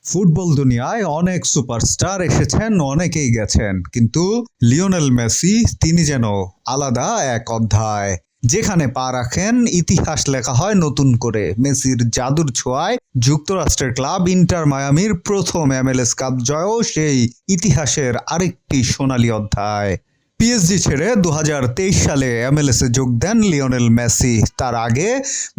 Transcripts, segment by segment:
Football দুনিয়ায় অনেক superstar এসেছেন, অনেকেই গেছেন, কিন্তু লিওনেল মেসি তিনি যেন আলাদা এক অধ্যায়। যেখানে পা রাখেন ইতিহাস লেখা হয় নতুন করে। মেসির জাদুর ছোঁয়ায় যুক্তরাষ্ট্রের ক্লাব ইন্টার মায়ামির প্রথম MLS কাপ জয়ও সেই ইতিহাসের আরেকটি সোনালী অধ্যায়। পিএসজি ছেড়ে 2023 সালে MLS-এ যোগ দেন লিওনেল মেসি। তার আগে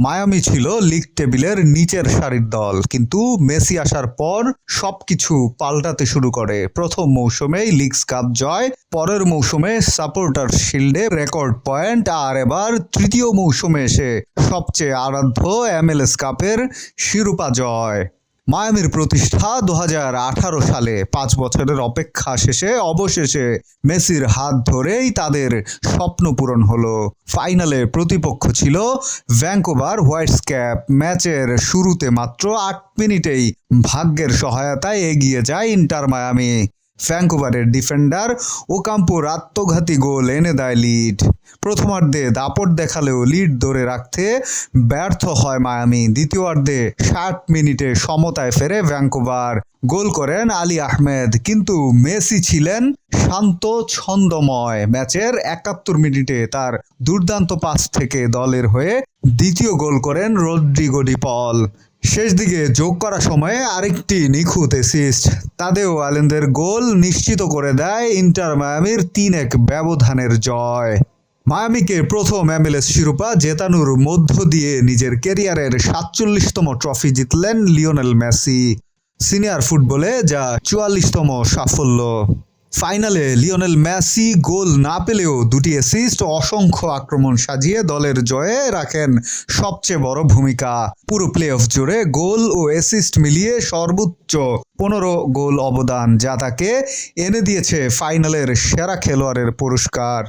মায়ামি ছিল লিগ টেবিলের নিচের সারির দল, কিন্তু মেসি আসার পর সবকিছু পাল্টাতে শুরু করে। প্রথম মৌসুমেই লিগস কাপ জয়, পরের মৌসুমে সাপোর্টার শিল্ডে রেকর্ড পয়েন্ট, আর এবার তৃতীয় মৌসুমে এসে সবচেয়ে আরাধ্য MLS কাপের শিরোপা জয়। মায়ামির প্রতিষ্ঠা 2018 সালে। 5 বছরের অপেক্ষা শেষে অবশেষে মেসির হাত ধরেই তাদের স্বপ্ন পূরণ হলো। ফাইনালে প্রতিপক্ষ ছিল ভ্যাঙ্কুভার হোয়াইটক্যাপ। ম্যাচের শুরুতে মাত্র 8 মিনিটেই ভাগ্যের সহায়তায় এগিয়ে যায় ইন্টার মায়ামি। ভ্যাঙ্কুভারের ডিফেন্ডার ওকাম্পোর আত্মঘাতী গোল এনে দেয় লিড। প্রথমার্ধে দাপট দেখালেও লিড ধরে রাখতে ব্যর্থ হয় মায়ামি। দ্বিতীয়ার্ধে 60 মিনিটে সমতায় ফেরে ভ্যাঙ্কুভার। গোল করেন আলী আহমেদ, কিন্তু মেসি ছিলেন শান্ত ছন্দময়। ম্যাচের 71 মিনিটে তার দুর্দান্ত পাস থেকে দলের হয়ে দ্বিতীয় গোল করেন রদ্রিগো ডি পল। শেষ দিকে যোগ করা সময়ে আরেকটি নিখুঁত অ্যাসিস্ট তাদেও আলেন্দের গোল নিশ্চিত করে দেয় ইন্টার মায়ামির 3-1 ব্যবধানের জয়। মায়ামিকে প্রথম MLS শিরোপা জেতানোর মধ্য দিয়ে নিজের ক্যারিয়ারের 47তম ট্রফি জিতলেন লিওনেল মেসি। সিনিয়র ফুটবলে যা 44তম সাফল্য। ফাইনালে লিওনেল মেসি গোল না পেলেও 2টি অ্যাসিস্ট, অসংখ্য আক্রমণ সাজিয়ে দলের জয়ে রাখেন সবচেয়ে বড় ভূমিকা। পুরো প্লে অফ জুড়ে গোল ও অ্যাসিস্ট মিলিয়ে সর্বোচ্চ 15 গোল অবদান, যা তাকে এনে দিয়েছে ফাইনালের সেরা খেলোয়াড়ের পুরস্কার।